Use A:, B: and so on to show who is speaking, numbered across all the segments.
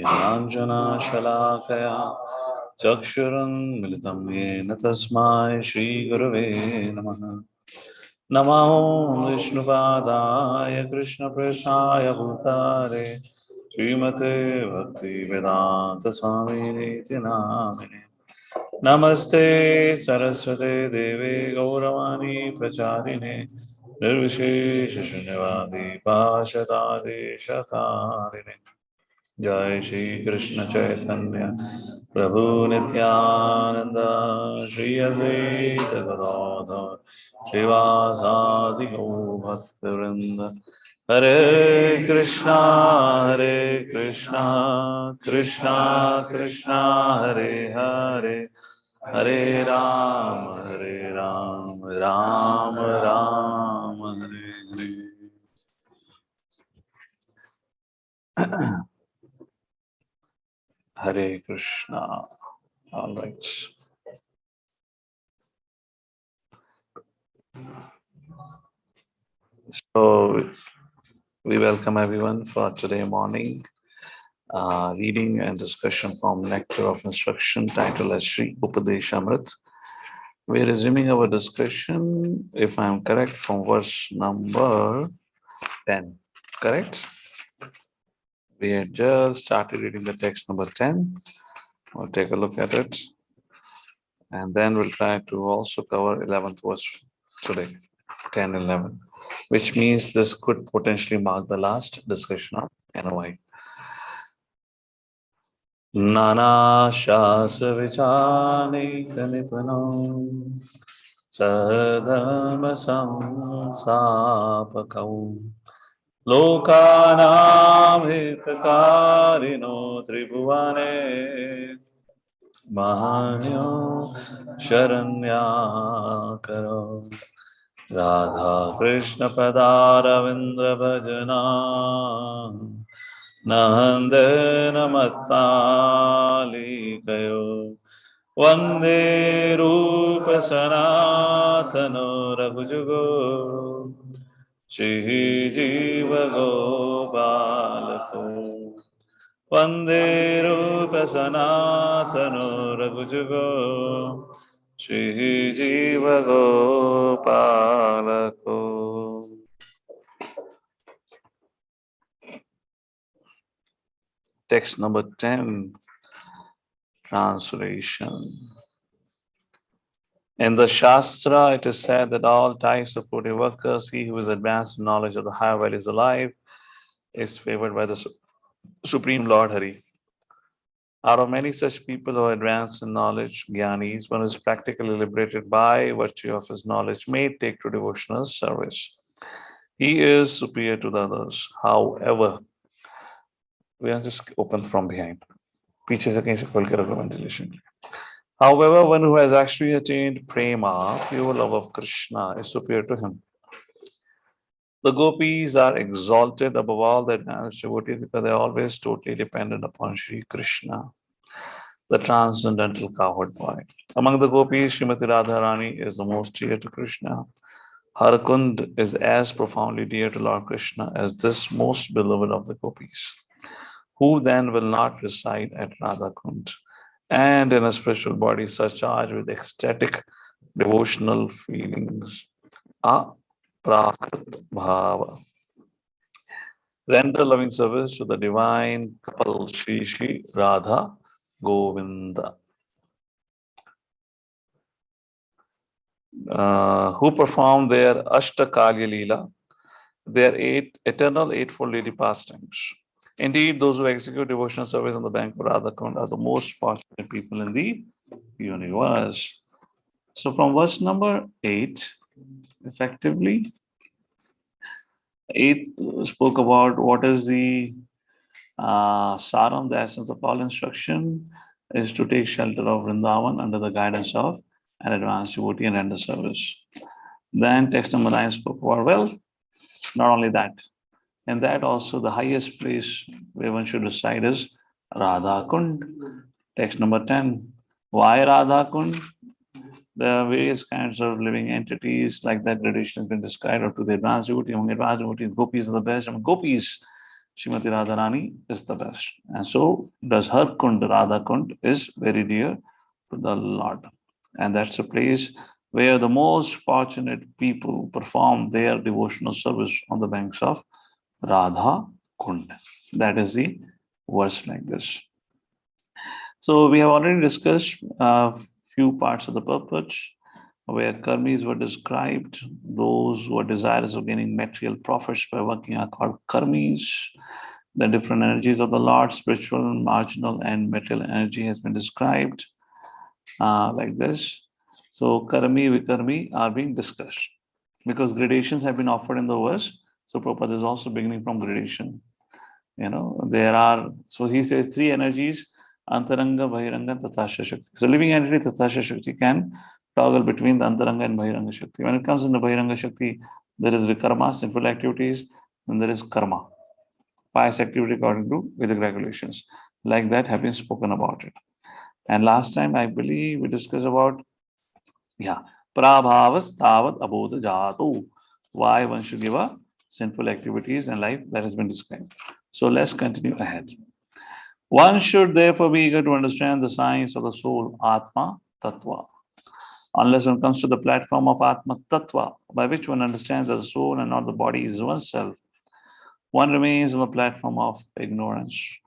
A: ज्ञानाञ्जना शलाकया चक्षुरुन्मिलितं येन तस्मै श्रीगुरवे नमः। नमो विष्णुपादाय कृष्णप्रेष्ठाय भूतारे श्रीमते भक्तिवेदान्तस्वामिनिति नामिने। नमस्ते सरस्वते देवे गौरवाणी प्रचारिणे निर्विशेषशून्यवादी पाशतादेशतारिणे। जय श्री कृष्ण चैतन्य प्रभु नित्यानंद श्री अद्वैत गदाधर श्रीवासादि भक्तवृंद। हरे Krishna Krishna Krishna Hare Hare Hare Ram Ram Ram Hare Hare. Hare Krishna. All right. So we welcome everyone for today morning reading and discussion from Nectar of Instruction titled as Sri Upadeshamrit. We're resuming our discussion, if I'm correct, from verse number 10. Correct? We had just started reading the text number 10. We'll take a look at it. And then we'll try to also cover 11th verse today, 10, 11, which means this could potentially mark the last discussion of NOI. Nana Shastra Vichani Kanipanam Sadharma Samsapakau Lokanam Hitakarino Tribhuvane Mahanyo Sharanyakaro Radha Krishna Padaravindra Bhajana Nandana Matali Kayo Vande Rupa Sanatano Raghujugo Shri Jiva Gopalako Vande Rupa Sanatano Raghujugo Shri Jiva Gopalako. Text number 10, translation. In the Shastra, it is said that all types of Puri workers, he who is advanced in knowledge of the higher values of life, is favored by the Supreme Lord Hari. Out of many such people who are advanced in knowledge, Gyanis, one who is practically liberated by virtue of his knowledge, may take to devotional service. He is superior to the others. However, we are just open from behind. However, one who has actually attained prema, pure love of Krishna, is superior to him. The gopis are exalted above all the advanced devotees because they are always totally dependent upon Sri Krishna, the transcendental cowherd boy. Among the gopis, Srimati Radharani is the most dear to Krishna. Harakund is as profoundly dear to Lord Krishna as this most beloved of the gopis. Who then will not reside at Radhakund and in a spiritual body surcharged with ecstatic devotional feelings? Aprakrit bhava. Render loving service to the divine couple Shri Shri Radha Govinda, who perform their Ashtakalya Leela, their eternal eightfold lady pastimes. Indeed, those who execute devotional service on the bank of Radhakund are the most fortunate people in the universe. So from verse number 8, effectively, 8 spoke about what is the saram, the essence of all instruction is to take shelter of Vrindavan under the guidance of an advanced devotee and render service. Then text number 9 spoke about, well, not only that, and that also the highest place where one should reside is Radha Kund. Text number 10. Why Radha Kund? There are various kinds of living entities like that tradition has been described up to the advanced devotee. Among advanced devotees, gopis are the best. Among gopis, Srimati Radharani is the best. And so does her Kund, Radha Kund is very dear to the Lord. And that's a place where the most fortunate people perform their devotional service on the banks of Radha Kund. That is the verse like this. So we have already discussed a few parts of the purpose where karmis were described. Those who are desirous of gaining material profits by working are called karmis. The different energies of the Lord, spiritual, marginal, and material energy has been described like this. So karmi, vikarmi are being discussed because gradations have been offered in the verse. So Prabhupada is also beginning from gradation. There are, so he says 3 energies, Antaranga, Bahiranga, Tathasha Shakti. So living entity Tathasha Shakti can toggle between the Antaranga and Bahiranga Shakti. When it comes in the Bahiranga Shakti, there is Vikarma, sinful activities, and there is Karma, pious activity according to Vedic regulations. Like that have been spoken about it. And last time, I believe we discussed about, Prabhavas Tavat Abodha Jato. Why one should give up sinful activities and life, that has been described. So let's continue ahead. One should therefore be eager to understand the science of the soul, Atma Tattva. Unless one comes to the platform of Atma Tattva, by which one understands that the soul and not the body is oneself, one remains on the platform of ignorance.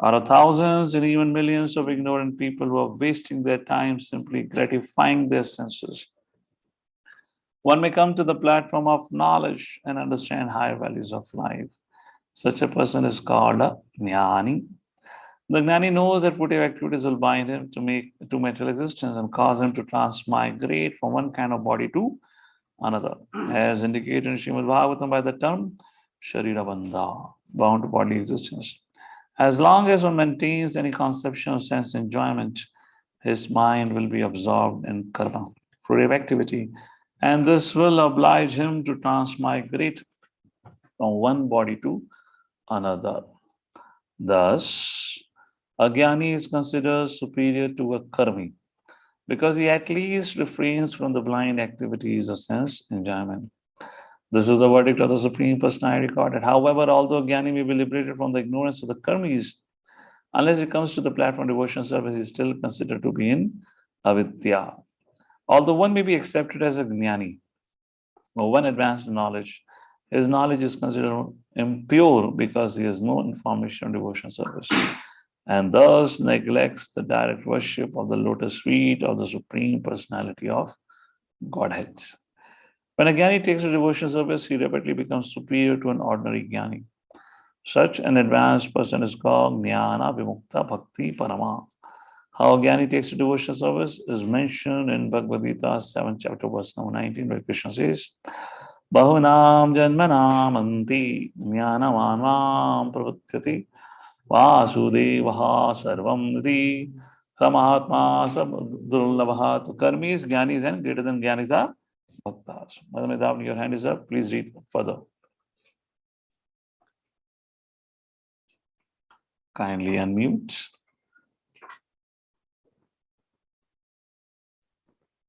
A: There are thousands and even millions of ignorant people who are wasting their time simply gratifying their senses. One may come to the platform of knowledge and understand higher values of life. Such a person is called a Jnani. The Jnani knows that whatever activities will bind him to material existence and cause him to transmigrate from one kind of body to another, as indicated in Srimad Bhagavatam by the term Sharira Bandha, bound to body existence. As long as one maintains any conception of sense enjoyment, his mind will be absorbed in karma, fruitive activity, and this will oblige him to transmigrate from one body to another. Thus, a Jnani is considered superior to a Karmi because he at least refrains from the blind activities of sense enjoyment. This is the verdict of the Supreme Personality recorded. However, although Jnani may be liberated from the ignorance of the Karmis, unless he comes to the platform devotion service, he is still considered to be in avidya. Although one may be accepted as a Jnani or one advanced in knowledge, his knowledge is considered impure because he has no information on devotion service and thus neglects the direct worship of the lotus feet of the Supreme Personality of Godhead. When a Jnani takes to devotion service, he rapidly becomes superior to an ordinary Jnani. Such an advanced person is called Jnana Vimukta Bhakti Parama. How a Jnani takes to devotion service is mentioned in Bhagavad Gita 7th chapter verse number 19, where Krishna says, Bahunam Janmanam Anti Jnanamanvam Pravathyati Vasudevaha Sarvam Niti Samahatma Sabdurlabhat. Karmis, Jnanis, and greater than Jnanis are Bhaktas. Madam Medavni, your hand is up. Please read further. Kindly unmute.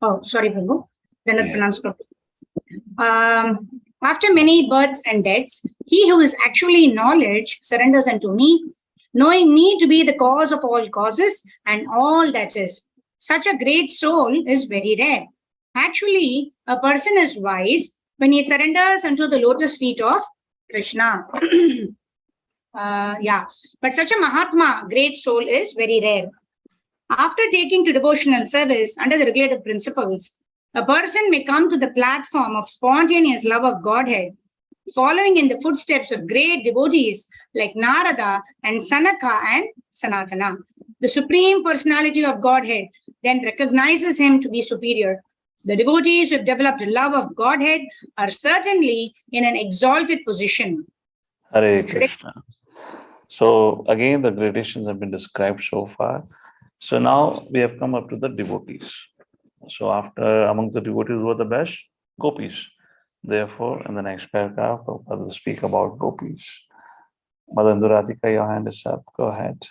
B: Oh, sorry, Prabhu. Then I pronounce properly. After many births and deaths, he who is actually in knowledge surrenders unto me, knowing me to be the cause of all causes and all that is. Such a great soul is very rare. Actually, a person is wise when he surrenders unto the lotus feet of Krishna. But such a Mahatma, great soul, is very rare. After taking to devotional service under the regulative principles, a person may come to the platform of spontaneous love of Godhead, following in the footsteps of great devotees like Narada and Sanaka and Sanatana. The Supreme Personality of Godhead then recognizes him to be superior. The devotees who have developed love of Godhead are certainly in an exalted position.
A: Hare Krishna. So again, the gradations have been described so far. So now we have come up to the devotees. So after among the devotees who are the best? Gopis. Therefore, in the next paragraph, I will speak about gopis. Madan Sundar, your hand is up. Go ahead.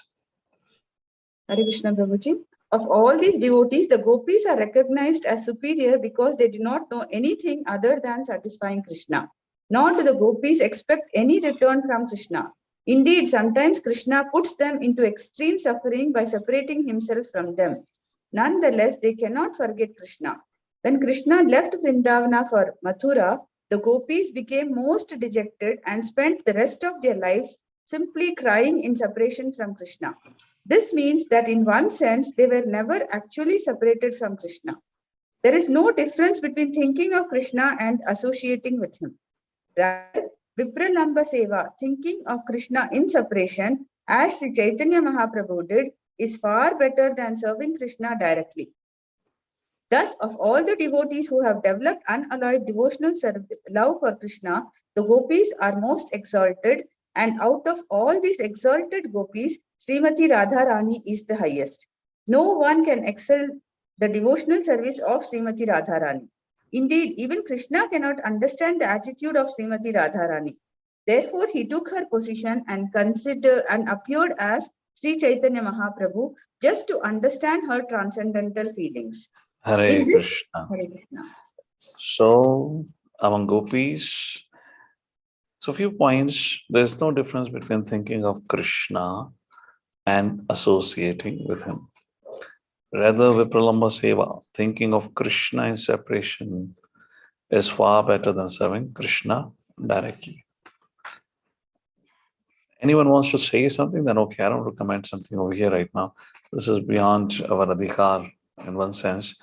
C: Hare Krishna Prabhuji. Of all these devotees, the gopis are recognized as superior because they do not know anything other than satisfying Krishna. Nor do the gopis expect any return from Krishna. Indeed, sometimes Krishna puts them into extreme suffering by separating himself from them. Nonetheless, they cannot forget Krishna. When Krishna left Vrindavana for Mathura, the gopis became most dejected and spent the rest of their lives simply crying in separation from Krishna. This means that in one sense, they were never actually separated from Krishna. There is no difference between thinking of Krishna and associating with him. Rather, Vipralamba Seva, thinking of Krishna in separation, as Sri Chaitanya Mahaprabhu did, is far better than serving Krishna directly. Thus, of all the devotees who have developed unalloyed devotional love for Krishna, the gopis are most exalted, and out of all these exalted gopis, Srimati Radharani is the highest. No one can excel the devotional service of Srimati Radharani. Indeed, even Krishna cannot understand the attitude of Srimati Radharani. Therefore, he took her position and appeared as Sri Chaitanya Mahaprabhu just to understand her transcendental feelings.
A: Hare Krishna.
C: Hare Krishna.
A: So, among gopis, so few points. There's no difference between thinking of Krishna and associating with him. Rather, Vipralamba Seva, thinking of Krishna in separation, is far better than serving Krishna directly. Anyone wants to say something? Then okay, I don't want to comment something over here right now. This is beyond our adhikar in one sense.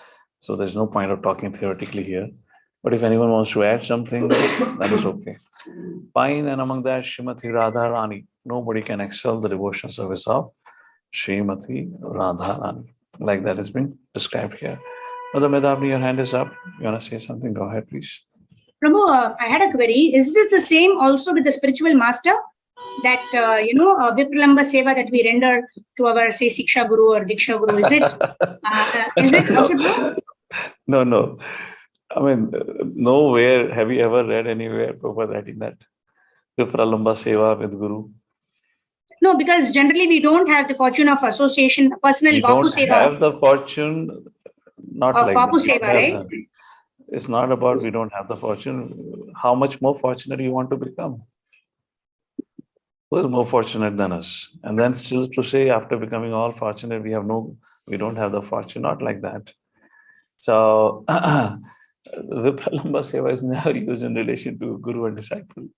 A: So there's no point of talking theoretically here. But if anyone wants to add something, that is okay. Fine, and among that, Srimati Radharani. Nobody can excel the devotion service of Srimati Radharani, like that has been described here. Mother Medavni, your hand is up. You want to say something? Go ahead, please.
B: Prabhu, I had a query. Is this the same also with the spiritual master? That, Vipralamba Seva that we render to our, say, Siksha Guru or Diksha Guru, is it also true?
A: No. I mean, nowhere have you ever read anywhere Prabhupada writing that Vipralamba Seva with Guru.
B: No, because generally we don't have the fortune of association. Personally,
A: We
B: Vapu
A: don't
B: Seva.
A: have the fortune, not
B: Of
A: like
B: Vapu
A: that.
B: Seva, right?
A: It's not about we don't have the fortune. How much more fortunate you want to become? Who is more fortunate than us? And then still to say after becoming all fortunate, we don't have the fortune, not like that. So Vipralamba Seva is never used in relation to Guru and disciple.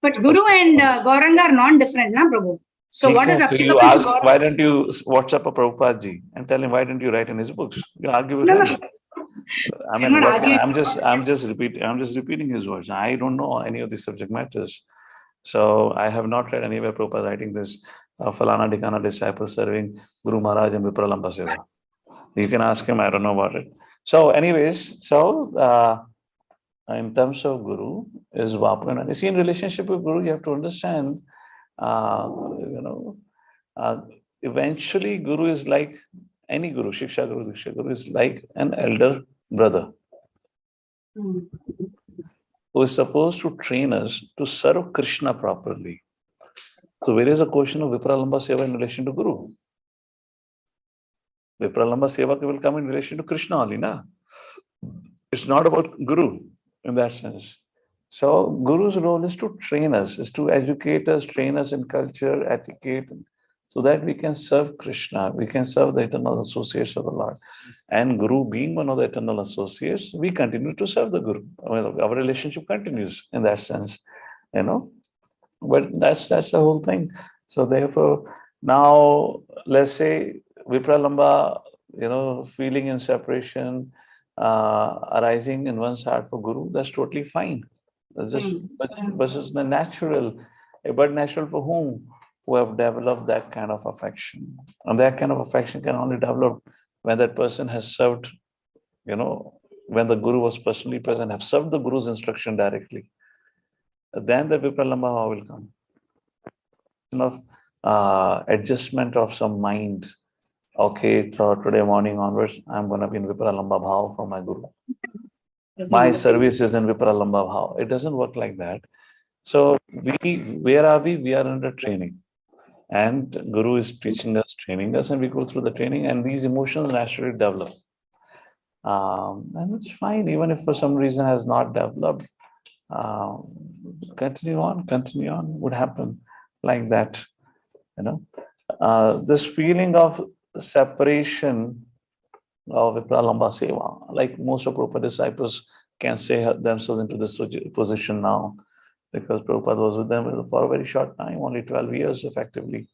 B: But Guru and Gauranga are non-different, na Prabhu? So what is
A: So
B: applicable
A: you ask,
B: to Gauranga?
A: why don't you WhatsApp a Prabhupada ji and tell him, why don't you write in his books? You argue with him. I mean, I'm just repeating his words. I don't know any of these subject matters. So I have not read anywhere Prabhupada writing this Falana Dikana disciple serving Guru Maharaj and Vipralamba Seva. You can ask him, I don't know about it. So anyways, in terms of Guru is Vapu. You see, in relationship with Guru, you have to understand, eventually Guru is like any Guru, Shiksha Guru, Diksha Guru is like an elder brother who is supposed to train us to serve Krishna properly. So where is a question of Vipralamba Seva in relation to Guru? Vipralamba Seva will come in relation to Krishna only, na? It's not about Guru in that sense. So Guru's role is to train us, is to educate us, train us in culture, etiquette, so that we can serve Krishna, we can serve the eternal associates of the Lord. And Guru being one of the eternal associates, we continue to serve the Guru. Our relationship continues in that sense, But that's the whole thing. So therefore, now let's say Vipralamba, feeling in separation, arising in one's heart for Guru, that's totally fine. That's just, but it's natural. But natural for whom? Who have developed that kind of affection. And that kind of affection can only develop when that person has served, when the Guru was personally present, have served the Guru's instruction directly. Then the Vipralamba will come. Adjustment of some mind. Okay, so today morning onwards, I'm going to be in Vipralamba Bhav from my Guru. My service is in Vipralamba Bhav. It doesn't work like that. So where are we? We are under training. And Guru is teaching us, training us, and we go through the training, and these emotions naturally develop. And it's fine, even if for some reason has not developed. Continue on, would happen. like that. This feeling of separation of Vipralamba Seva, like most of Prabhupada disciples can say themselves into this position now, because Prabhupada was with them for a very short time, only 12 years effectively.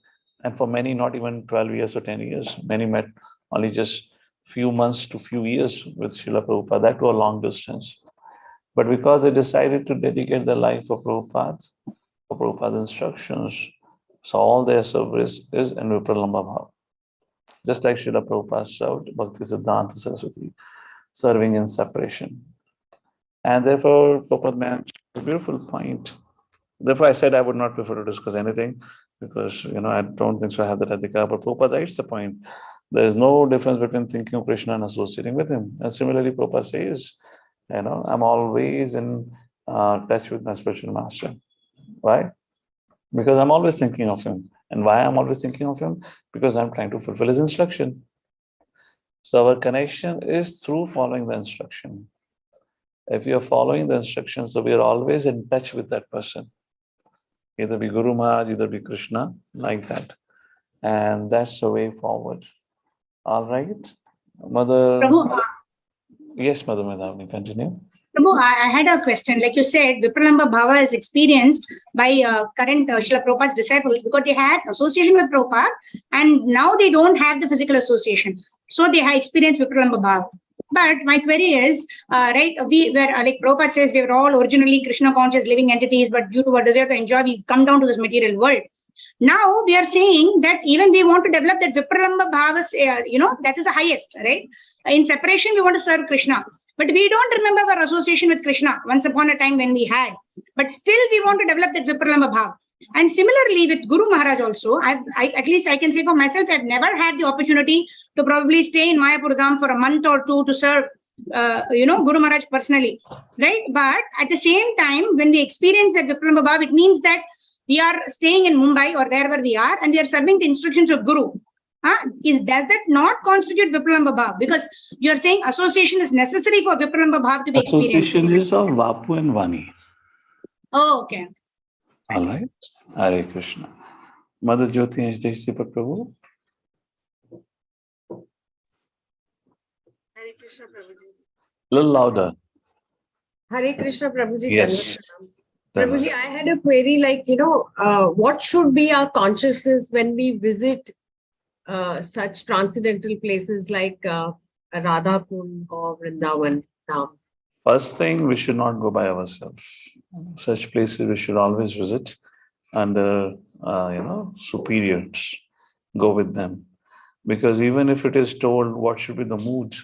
A: And for many, not even 12 years or 10 years. Many met only just few months to few years with Srila Prabhupada, that to a long distance. But because they decided to dedicate their life for Prabhupada's instructions, so all their service is in Vipralamba Bhava. Just like Srila Prabhupada served Bhakti Siddhanta Saraswati, serving in separation. And therefore, Prabhupada made a beautiful point. Therefore, I said I would not prefer to discuss anything because, I don't think so I have that adhikar. But Prabhupada writes the point. There is no difference between thinking of Krishna and associating with him. And similarly, Prabhupada says, I'm always in touch with my spiritual master. Why? Because I'm always thinking of him. And why I'm always thinking of him? Because I'm trying to fulfill his instruction. So our connection is through following the instruction. If you're following the instructions, so we are always in touch with that person. Either be Guru Maharaj, either be Krishna, like that. And that's the way forward. All right. Mother.
B: Prabhu,
A: Yes, Mother Medhavani, continue.
B: Prabhu, I had a question. Like you said, Vipralamba Bhava is experienced by current Srila Prabhupada's disciples because they had association with Prabhupada and now they don't have the physical association. So they have experienced Vipralamba Bhava. But my query is, we were, like Prabhupada says, we were all originally Krishna conscious living entities, but due to our desire to enjoy, we've come down to this material world. Now we are saying that even we want to develop that Vipralamba Bhavas, that is the highest, right? In separation, we want to serve Krishna. But we don't remember our association with Krishna once upon a time when we had. But still we want to develop that Vipralamba Bhava. And similarly with Guru Maharaj also, at least I can say for myself, I've never had the opportunity to probably stay in Mayapur Dham for a month or two to serve, Guru Maharaj personally, right? But at the same time, when we experience that Vipralamba Bhava, it means that we are staying in Mumbai or wherever we are, and we are serving the instructions of Guru. Does that not constitute Vipralamba Bhava? Because you are saying association is necessary for Vipralamba Bhava to be experienced.
A: Association is of Vapu and Vani.
B: Oh, okay.
A: All right. Hare Krishna. Mother Jyoti Deepak Prabhu.
D: Hare Krishna Prabhuji.
A: Little louder.
D: Hare Krishna Prabhuji.
A: Yes.
D: Prabhuji, I had a query like, what should be our consciousness when we visit such transcendental places like Radha Kund or Vrindavan Dham?
A: First thing, we should not go by ourselves. Such places we should always visit under, superiors. Go with them. Because even if it is told what should be the mood,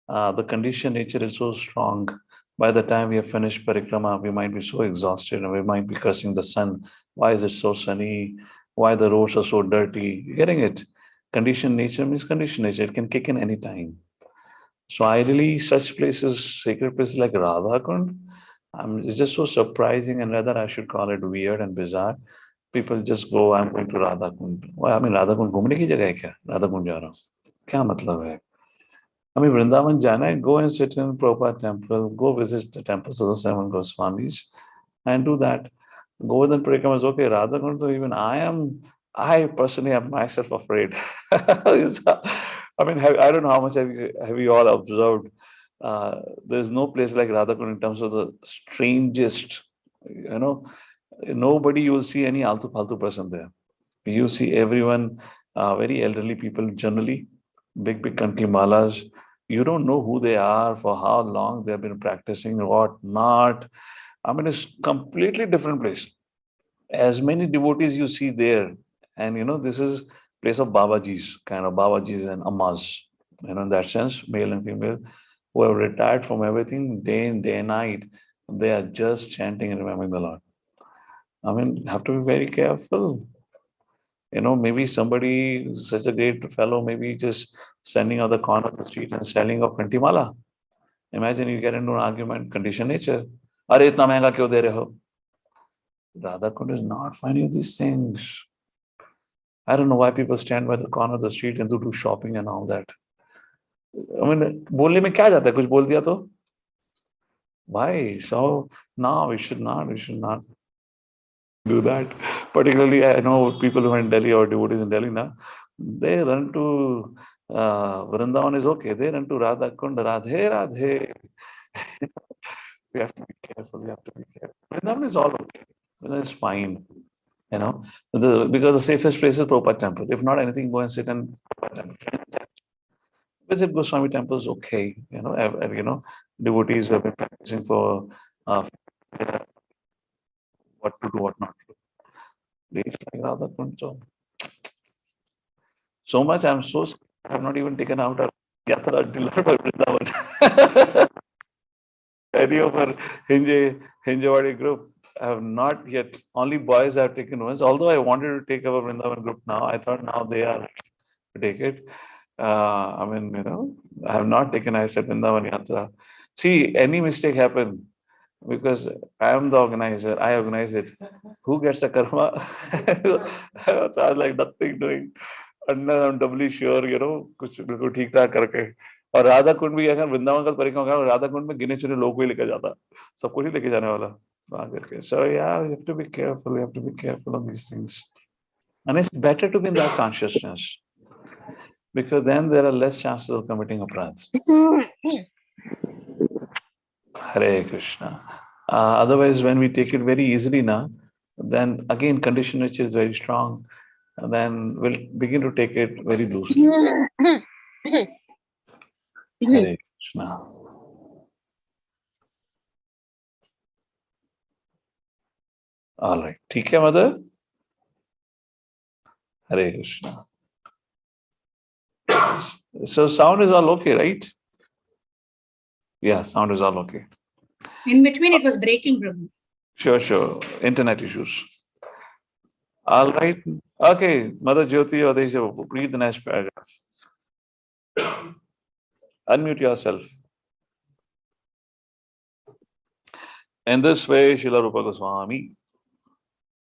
A: the conditioned nature is so strong. By the time we have finished parikrama, we might be so exhausted and we might be cursing the sun. Why is it so sunny? Why the roads are so dirty? You're getting it? Conditioned nature means conditioned nature. It can kick in any time. So ideally, such places, sacred places like Radha Kund, it's just so surprising, and rather I should call it weird and bizarre. People just go, I'm going to Radha Kund. Well, I mean, Radha Kund घूमने की जगह है क्या? Radha Kund जा रहा हूँ. क्या मतलब है? I mean, Vrindavan jana hai, go and sit in Prabhupada temple, go visit the temples of the 7 Goswamis and do that. Govardhan Parikrama is okay. Radha Kund, even I personally am myself afraid. I mean, I don't know how much have you all observed. There's no place like Radha Kund in terms of the strangest, nobody you will see any altu faltu person there. You see everyone, very elderly people generally, big kanki malas. You don't know who they are, for how long they've been practicing, what not. I mean, it's completely different place. As many devotees you see there, and this is place of Babajis, kind of Babajis and Ammas, in that sense, male and female, who have retired from everything day and night. They are just chanting and remembering the Lord. I mean, you have to be very careful. Maybe somebody, such a great fellow, maybe just standing on the corner of the street and selling a kantimala. Imagine you get into an argument, conditioned nature. Are itna mehenga kyun de rahe ho? Radha Kund is not finding these things. I don't know why people stand by the corner of the street and do shopping and all that. I mean, बोलने में क्या जाता है? कुछ बोल दिया तो? Why? So, no, we should not. do that. Particularly, I know people who are in Delhi or devotees in Delhi now, they run to Vrindavan is okay. They run to Radha Kund, Radhe Radhe. We have to be careful. We have to be careful. Vrindavan is all okay. Vrindavan is fine. Because the safest place is Prabhupada temple. If not anything, go and sit in Prabhupada temple. Visit Goswami temple is okay. Devotees who have been practicing for what to do, what not to do. Please, like Radha Kund. So much I'm so scared. I have not even taken out a yatra till Vrindavan. Any of our Hinjawadi group have not yet. Only boys have taken once. Although I wanted to take our Vrindavan group now, I thought now they are to take it. I have not taken. I said Vrindavan yatra. See, any mistake happen because I am the organizer. I organize it. Who gets the karma? So I was like nothing doing. And I'm doubly sure, कुछ बिल्कुल ठीक ठाक करके और राधा कुंड भी अगर वृंदावन का परिक्रमा होगा राधा कुंड में गिने चुने लोग को ही लेकर जाता सब कुछ ही लेके जाने वाला वहां करके so yeah you have to be careful of these things and it's better to be in that consciousness because then there are less chances of committing aparadhs. Hare Krishna. Otherwise when we take it very easily now then again condition which is very strong and then we'll begin to take it very loosely. Hare Krishna. All right. ठीक है, mother? Hare Krishna. So sound is all okay, right? Yeah, sound is all okay.
B: In between, it was breaking, Prabhu.
A: Sure. Internet issues. All right. Okay, Mother Jyoti, read the next paragraph. Unmute yourself. In this way, Srila Rupa Goswami.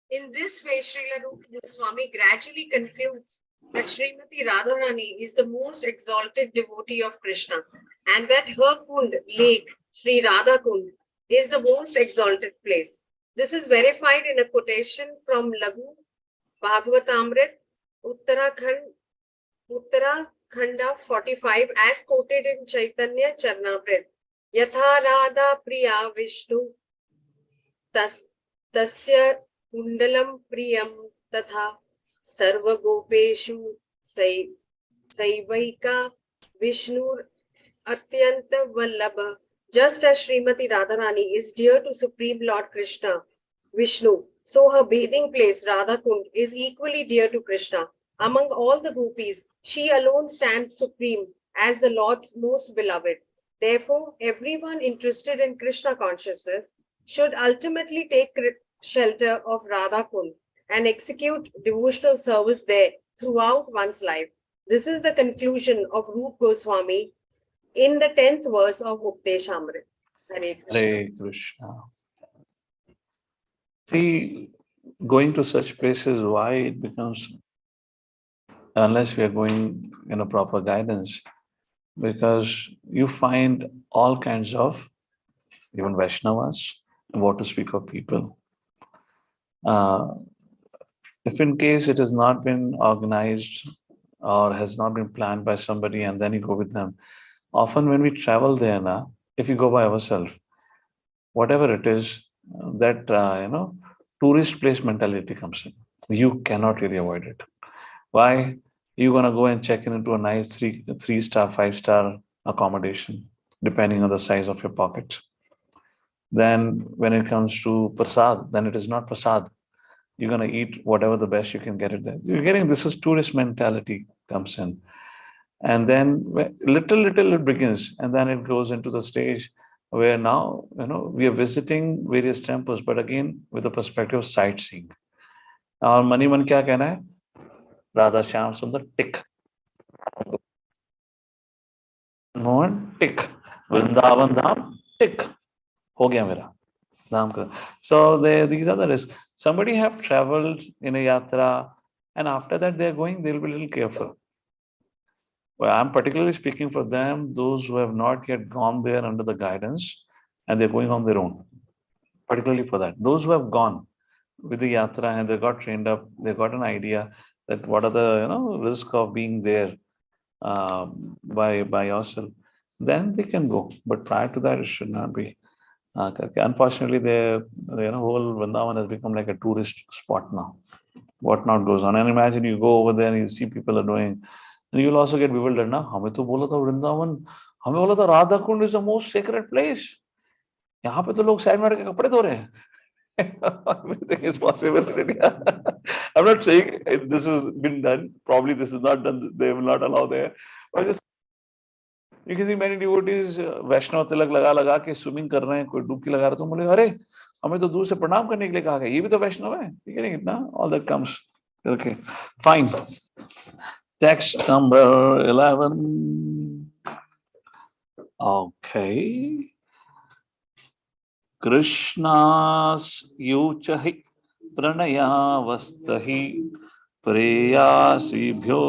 D: In this way, Srila Rupa Goswami gradually concludes that Srimati Radharani is the most exalted devotee of Krishna and that her kund, lake, Sri Radha Kund, is the most exalted place. This is verified in a quotation from Laghu Bhagavatamrit, Uttarakhanda 45 as quoted in Chaitanya Charnamrit. Yatha Radha Priya Vishnu Tasya Kundalam Priyam Tatha Sarva Gopeshu Saivaika Vishnu Atyanta Vallabha. Just as Srimati Radharani is dear to Supreme Lord Krishna, Vishnu, so her bathing place, Radha Kund, is equally dear to Krishna. Among all the gopis, she alone stands supreme as the Lord's most beloved. Therefore, everyone interested in Krishna consciousness should ultimately take shelter of Radha Kund and execute devotional service there throughout one's life. This is the conclusion of Rupa Goswami in the 10th verse of Updeshamrit. Hare Krishna.
A: Hare Krishna. See, going to such places, why it becomes, unless we are going in a proper guidance, because you find all kinds of, even Vaishnavas, what to speak of people. If in case it has not been organized or has not been planned by somebody and then you go with them, often when we travel there now, if you go by ourselves, whatever it is, that tourist place mentality comes in. You cannot really avoid it. Why? You're gonna go and check into a nice three-star, 5-star accommodation, depending on the size of your pocket. Then when it comes to prasad, then it is not prasad. You're gonna eat whatever the best you can get it there. You're getting this is tourist mentality comes in. And then little it begins, and then it goes into the stage where now we are visiting various temples, but again with the perspective of sightseeing. Our Maniman kya कहना है? Radha Shyam Sundar tick. Mohan tick. Vrindavan Dham tick. Ho gaya mera. Dham ka. So these are the risks. Somebody have traveled in a yatra, and after that they'll be a little careful. Well, I'm particularly speaking for them, those who have not yet gone there under the guidance and they're going on their own. Particularly for that. Those who have gone, with the yatra and they got trained up, they got an idea that what are the risk of being there by yourself, then they can go. But prior to that, it should not be. Unfortunately, the whole Vrindavan has become like a tourist spot now. What not goes on, and imagine you go over there and you see people are doing, and you'll also get bewildered. Na, हमें तो बोला था वृंदावन, हमें बोला था Radha Kund is the most sacred place. यहाँ पे तो लोग साइड में के कपड़े धो रहे हैं. Everything is possible in India. I'm not saying this has been done. Probably this is not done. They will not allow there. But just you can see many devotees वैष्णव तिलक लगा के स्विमिंग कर रहे हैं, कोई डुबकी लगा रहा है, तो बोले अरे हमें तो दूर से प्रणाम करने के लिए कहा गया, ये भी तो वैष्णव है. ठीक है ना? All that comes. Okay, fine. Text number 11. Okay. Krishna's yuchahi pranayavastahi preyasibhyo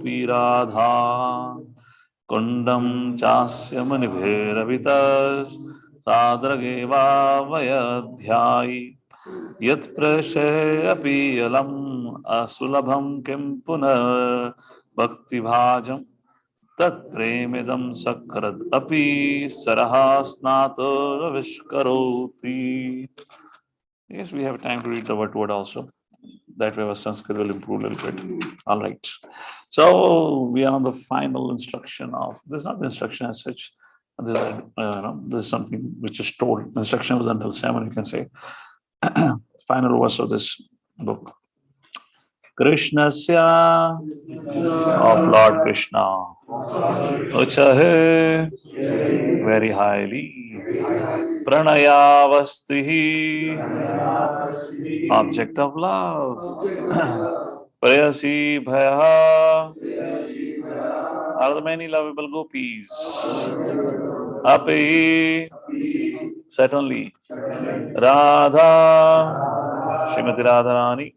A: piradha kundam chasya manibhiravitas tadrageva vayadhyai yat prashayapi alam asulabham kim punar bhakti bhajam tat premidam sakrad api saraha snato vishkaroti. Yes, we have time to read the word also. That way our Sanskrit will improve a little bit. All right. So we are on the final instruction of, this is not the instruction as such. This is something which is told. Instruction was until 7, you can say. Final verse of this book. Krishnasya, of Lord Krishna, Uchahe, very highly, Pranayavastihi, object of love, Prayasi Bhaya, are the many lovable gopis, Api, certainly, Radha, Srimati Radharani,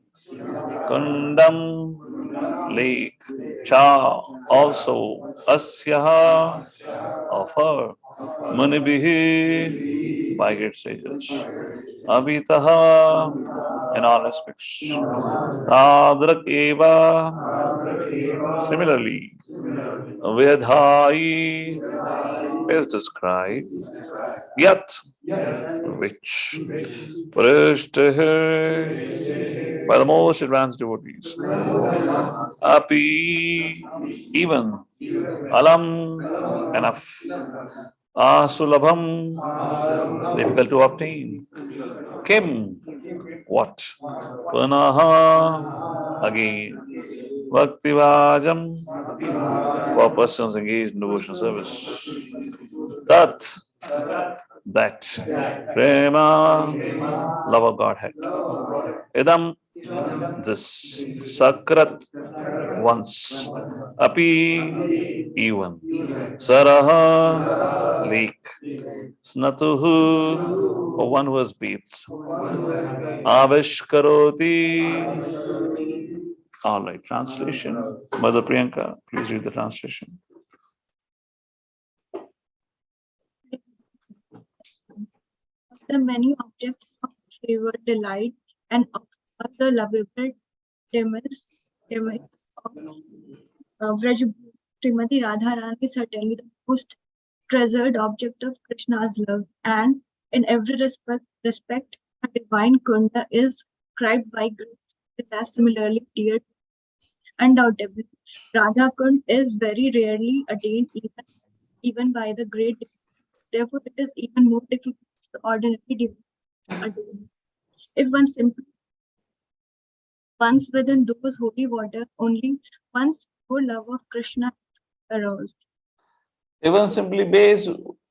A: Kundam, lake, Cha, also, Asya, of her, Munibihi, by great sages, Abhitaha, in all aspects, Tadrak Eva, similarly, Vedhai is described, Yat, which, Prishtahe, by the most advanced devotees, Api, even, Alam, enough, Asulabham, difficult to obtain, Kim, what, Punaha, again, Bhaktivajam, for persons engaged in devotional service, Tat, that, Prema, love of Godhead, Idam, this, Sakrat, once, Api, even, Saraha, lake, Snatuhu, or one who has bathed, Avishkaroti. All right, translation. Mother Priyanka, please read the translation.
E: The many objects of favor, delight, and of other lovable demise of Vraj, Srimati Radharani is certainly the most treasured object of Krishna's love, and in every respect, a divine kunda is described by grace is as similarly dear. Undoubtedly, Radha Kund is very rarely attained even by the great. Therefore, it is even more difficult for ordinary attain. If one simply once within those holy water, only one's pure love of Krishna aroused.
A: Even simply bathes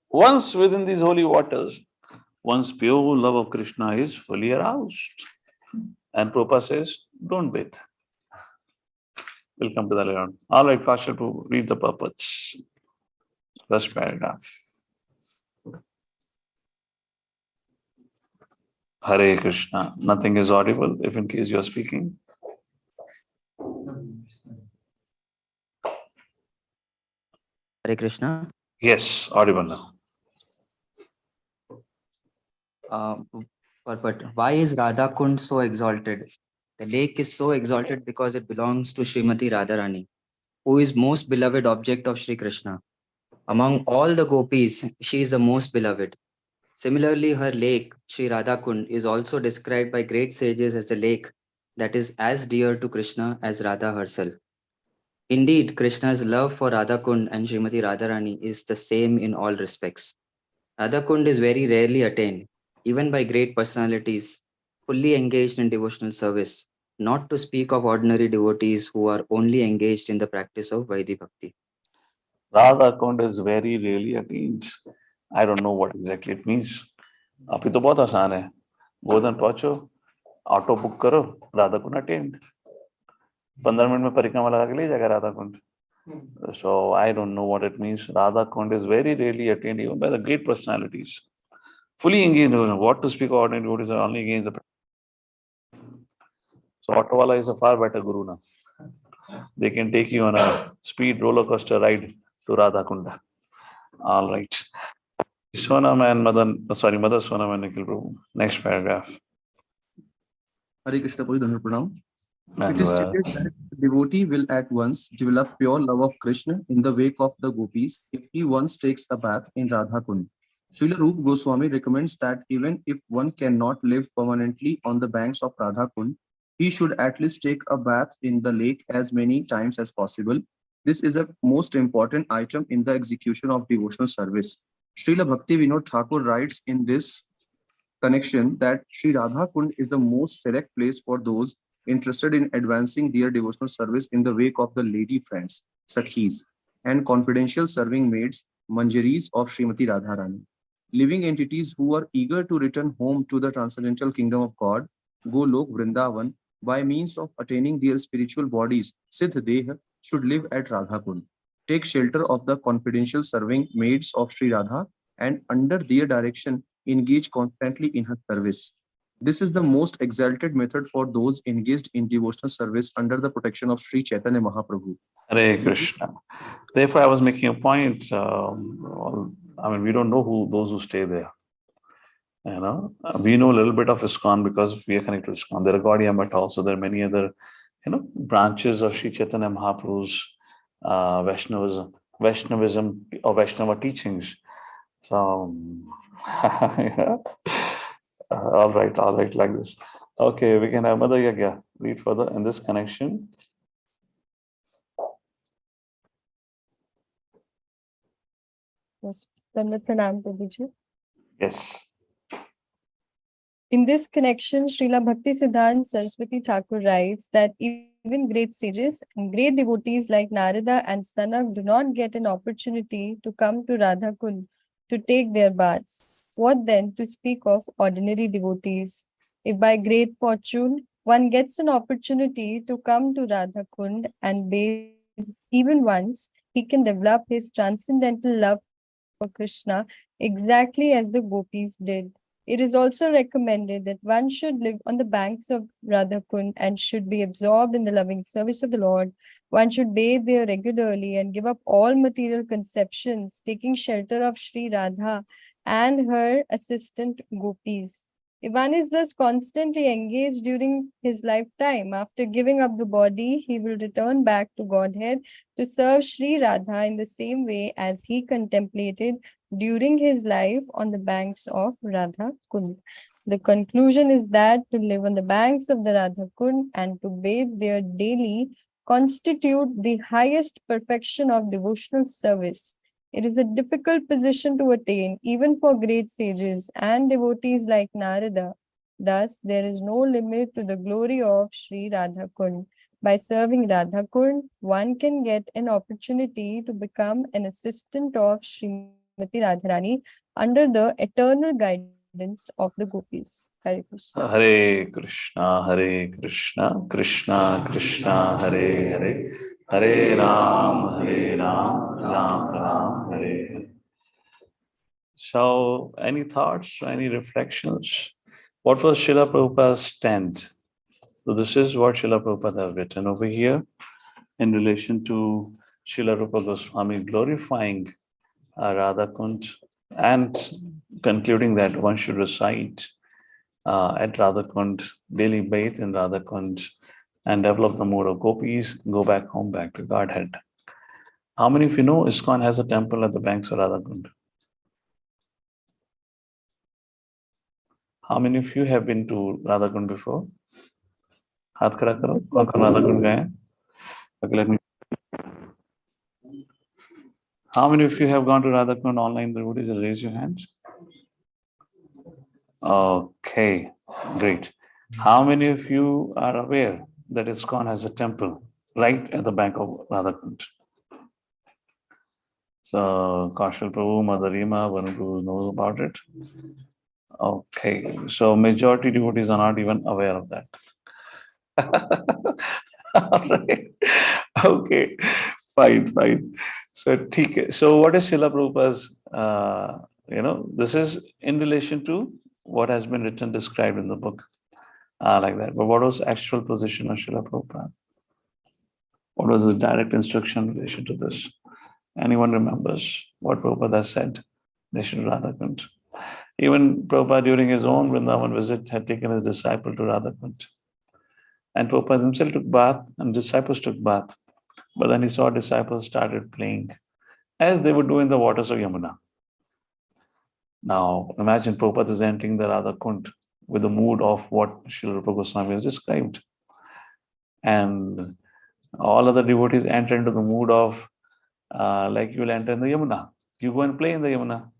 A: once within these holy waters, one's pure love of Krishna is fully aroused. And Prabhupada says, don't bathe. We'll come to that later on. All right, Pastor, to read the purpose. First paragraph. Hare Krishna. Nothing is audible if in case you are speaking.
F: Hare Krishna.
A: Yes, audible now.
F: But why is Radha Kund so exalted? The lake is so exalted because it belongs to Srimati Radharani, who is most beloved object of Sri Krishna. Among all the gopis, she is the most beloved. Similarly, her lake, Sri Radha Kund, is also described by great sages as a lake that is as dear to Krishna as Radha herself. Indeed, Krishna's love for Radha Kund and Srimati Radharani is the same in all respects. Radha Kund is very rarely attained, even by great personalities fully engaged in devotional service, not to speak of ordinary devotees who are only engaged in the practice of Vaidhi Bhakti.
A: Radha Kund is very rarely attained. I don't know what exactly it means. अभी तो बहुत आसान है गोधन पहुंचो auto book करो Radha Kund attend 15 minute में परिक्रमा लगा के ले जाएगा Radha Kund so I don't know what it means. Radha Kund is very rarely attained even by the great personalities fully engaged in what to speak of ordinary devotees are only engaged in the so auto wala is a far better guru now. They can take you on a speed roller coaster ride to Radha Kunda. All right. Sonam and Mother Sonam and Nikhil Prabhu. Next paragraph.
G: Hare Krishna Prabhu, Dhanur Pranam. It is
A: Manuel.
G: stated that the devotee will at once develop pure love of Krishna in the wake of the gopis if he once takes a bath in Radha Kund. Srila Rupa Goswami recommends that even if one cannot live permanently on the banks of Radha Kund, he should at least take a bath in the lake as many times as possible. This is a most important item in the execution of devotional service. Srila Bhakti Vinod Thakur writes in this connection that Sri Radha Kund is the most select place for those interested in advancing their devotional service in the wake of the lady friends, Sakhis, and confidential serving maids, Manjaris of Srimati Radharani. Living entities who are eager to return home to the transcendental kingdom of God, Golok Vrindavan, by means of attaining their spiritual bodies, Siddh Deha, should live at Radha Kund. Take shelter of the confidential serving maids of Sri Radha and under their direction engage constantly in her service. This is the most exalted method for those engaged in devotional service under the protection of Sri Chaitanya Mahaprabhu.
A: Hare Krishna. Therefore, I was making a point. I mean, we don't know who those who stay there. You know, we know a little bit of ISKCON because we are connected to ISKCON. There are Gaudiya Math also. There are many other, branches of Sri Chaitanya Mahaprabhu's Vaishnavism or Vaishnava teachings. So, all right, like this. Okay, we can have Mother Yagya read further in this connection.
H: Yes, Dandavat Pranam Prabhuji.
A: Yes.
H: In this connection, Srila Bhakti Siddhanta Saraswati Thakur writes that even great sages and great devotees like Narada and Sanak do not get an opportunity to come to Radha Kund to take their baths. What then to speak of ordinary devotees? If by great fortune one gets an opportunity to come to Radha Kund and bathe even once, he can develop his transcendental love for Krishna exactly as the gopis did. It is also recommended that one should live on the banks of Radha Kund and should be absorbed in the loving service of the Lord. One should bathe there regularly and give up all material conceptions, taking shelter of Sri Radha and her assistant gopis. If one is thus constantly engaged during his lifetime, after giving up the body, he will return back to Godhead to serve Sri Radha in the same way as he contemplated during his life on the banks of Radha Kund. The conclusion is that to live on the banks of the Radha Kund and to bathe there daily constitute the highest perfection of devotional service. It is a difficult position to attain, even for great sages and devotees like Narada. Thus, there is no limit to the glory of Sri Radha Kund. By serving Radha Kund, one can get an opportunity to become an assistant of Srimati Radharani under the eternal guidance of the gopis. Hare Krishna.
A: Hare Krishna, Hare Krishna, Krishna Krishna, Hare Hare, Hare Ram, Ram Ram, Hare Hare. So, any thoughts, any reflections? What was Srila Prabhupada's stand? So, this is what Srila Prabhupada has written over here in relation to Srila Rupa Goswami glorifying Radha Kund and concluding that one should recite at Radhakund, daily bathe in Radhakund, and develop the mood of gopis, go back home, back to Godhead. How many of you know ISKCON has a temple at the banks of Radhakund? How many of you have been to Radhakund before? Haath khada karo. Kaun Radhakund gaye hain? Okay, let me. How many of you have gone to Radhakund online? Devotees, just raise your hands. Okay, great. How many of you are aware that ISKCON has a temple right at the bank of Radhakund? So, Kaushal Prabhu, Mother Rima, Varun Prabhu knows about it. Okay, so majority devotees are not even aware of that. All right. Okay, fine. So, so what is Srila Prabhupada's, this is in relation to what has been written, described in the book, like that. But what was actual position of Srila Prabhupada? What was his direct instruction in relation to this? Anyone remembers what Prabhupada said? They should Radhakund. Even Prabhupada during his own Vrindavan visit had taken his disciple to Radhakund. And Prabhupada himself took bath and disciples took bath. But then he saw disciples started playing as they would do in the waters of Yamuna. Now imagine Prabhupada is entering the Radhakund with the mood of what Srila Rupa Goswami has described. And all other devotees enter into the mood of like you will enter in the Yamuna. You go and play in the Yamuna.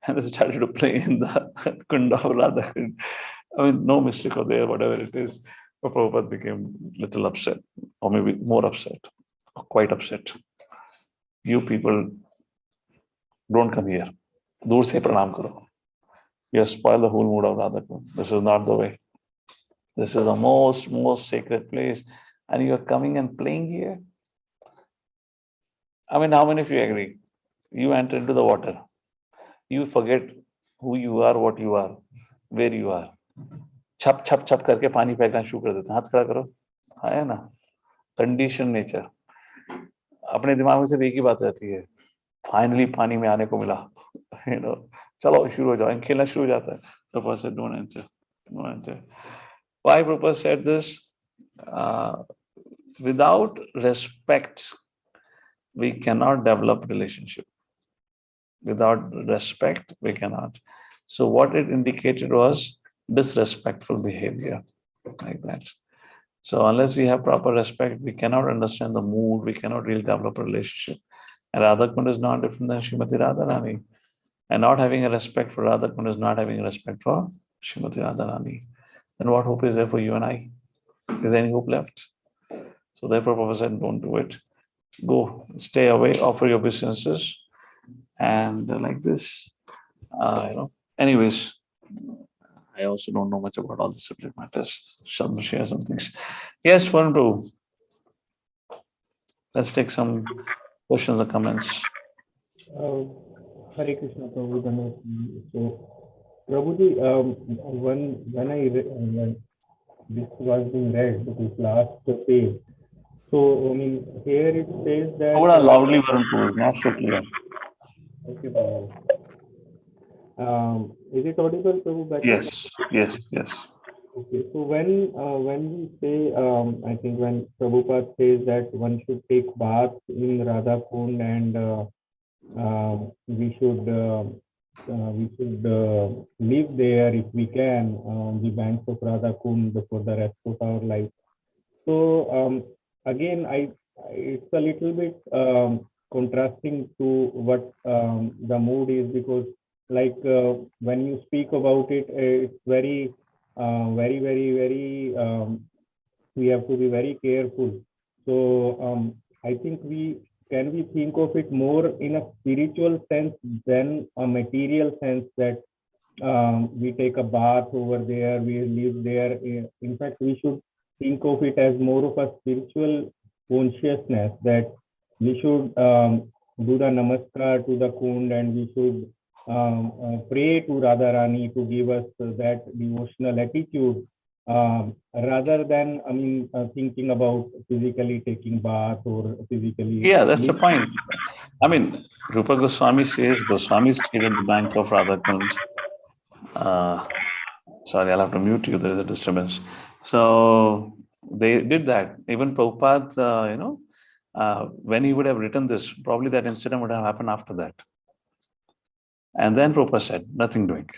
A: And they started to play in the Kund of Radhakund. I mean, no mistake over there, whatever it is. But Prabhupada became a little upset, or maybe more upset, or quite upset. You people don't come here. Dur se pranam karo. You have spoiled the whole mood of Radhakund. This is not the way. This is the most sacred place. And you are coming and playing here. I mean, how many of you agree? You enter into the water. You forget who you are, what you are, where you are. छप छप छप करके पानी फेंकना शुरू कर देते हैं. हाथ खड़ा करो. है ना? Condition nature. अपने दिमाग में सिर्फ एक ही बात रहती है. फाइनली पानी में आने को मिला. चलो शुरू हो जाओ. खेलना शुरू हो जाता है. The person said, don't enter. Why Prabhupada said this? Without respect, we cannot develop relationship. Without respect, we cannot. So what it indicated was disrespectful behavior, like that. So unless we have proper respect, we cannot understand the mood, we cannot really develop a relationship. And Radhakund is not different than Srimati Radharani. And not having a respect for Radhakund is not having a respect for Srimati Radharani. Then what hope is there for you and I? Is there any hope left? So therefore, Prabhupada said, don't do it. Go, stay away, offer your obeisances. And like this, anyways, I also don't know much about all the subject matters. Shall share some things. Yes, Varun Prabhu. Let's take some questions or comments.
I: Hare Krishna Prabhu. So, Prabhuji, when this was being read, this last page. So, I mean, here it says that.
A: Hold on, loudly, Varun Prabhu, not so clear.
I: Okay, Prabhu. Is it audible, Prabhu?
A: Yes.
I: Okay, so when we say, I think when Prabhupada says that one should take bath in Radhakund and we should live there if we can on the banks of Radhakund for the rest of our life. So again, it's a little bit contrasting to what the mood is, because like when you speak about it, it's very we have to be very careful. So I think we think of it more in a spiritual sense than a material sense, that we take a bath over there, we live there. In fact, we should think of it as more of a spiritual consciousness, that we should do the namaskar to the kund, and we should pray to Radharani to give us that devotional attitude, rather than, thinking about physically taking bath or physically.
A: Yeah, that's the point. I mean, Rupa Goswami says, Goswami stayed at the bank of Radhakund Sorry, I'll have to mute you. There is a disturbance. So they did that. Even Prabhupada, when he would have written this, probably that incident would have happened after that. And then Prabhupada said, nothing doing.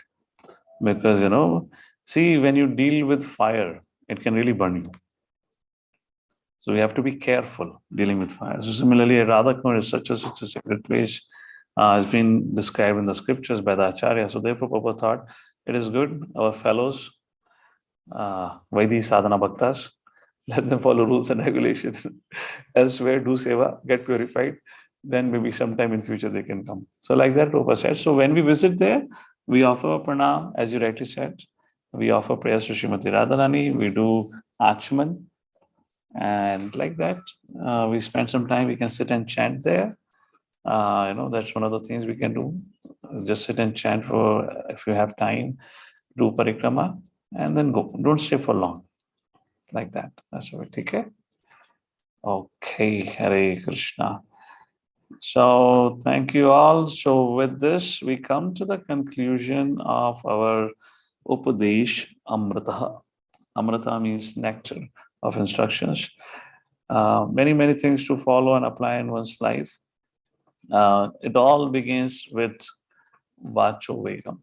A: Because, see, when you deal with fire, it can really burn you. So we have to be careful dealing with fire. So similarly, Radhakund is such a sacred place, has been described in the scriptures by the Acharya. So therefore, Prabhupada thought it is good, our fellows, Vaidhi Sadhana Bhaktas, let them follow rules and regulations. Elsewhere, do seva, get purified. Then maybe sometime in future they can come. So like that, Prabhupada said. So when we visit there, we offer a pranam, as you rightly said. We offer prayers to Srimati Radharani. We do Achman. And like that, we spend some time, we can sit and chant there. That's one of the things we can do. Just sit and chant for, if you have time, do parikrama, and then go. Don't stay for long. Like that. That's what, okay? Okay, Hare Krishna. So thank you all. So with this, we come to the conclusion of our Upadesh Amrita. Amrita means nectar of instructions. Many things to follow and apply in one's life. It all begins with Vacho Vegam,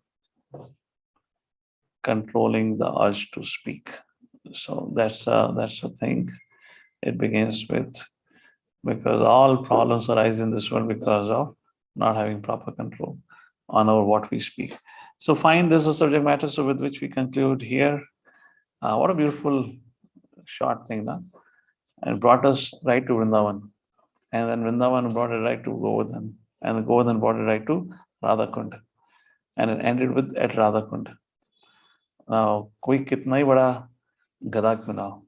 A: controlling the urge to speak. So that's a thing. It begins with, because all problems arise in this world because of not having proper control on what we speak. So fine, this is a subject matter so with which we conclude here. What a beautiful short thing, na? And brought us right to Vrindavan. And then Vrindavan brought it right to Govardhan. And Govardhan brought it right to Radhakund. And it ended with at Radhakund. Now, कोई कितना ही बड़ा गधा क्यों ना,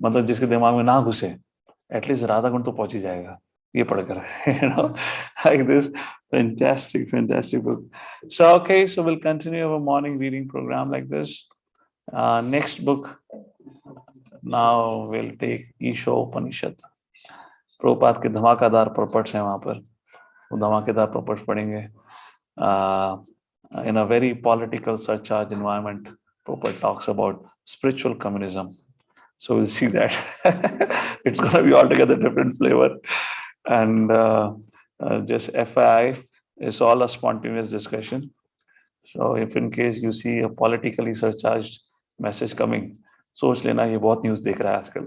A: मतलब जिसके दिमाग में ना घुसे, एटलीस्ट राधाकुंड तो पहुंच ही जाएगा ये पढ़कर. Like this. Fantastic book. So okay, so we'll continue our morning reading program like this. Next book, now we'll take Isho Upanishad. Prabhupada के धमाकेदार प्रपट्स हैं वहाँ पर, वो धमाकेदार प्रपट्स पढ़ेंगे. In a very political surcharge environment, Prabhupada talks about spiritual communism. So we'll see that. It's going to be altogether different flavor. And just FYI, it's all a spontaneous discussion. So if in case you see a politically surcharged message coming, सोच लेना ये बहुत news देख रहा है आजकल.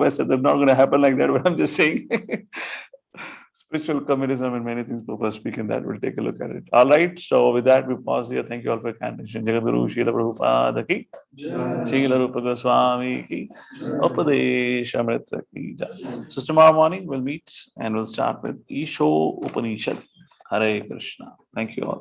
A: वैसे they're not going to happen like that, but I'm just saying. Spiritual communism and many things people speak in that. We'll take a look at it. All right. So with that, we pause here. Thank you all for your kind attention. Jagadguru Srila Prabhupada ki, Srila Rupa Goswami ki, Upadesh Amrita ki. So tomorrow morning we'll meet and we'll start with Isho Upanishad. Hare Krishna. Thank you all.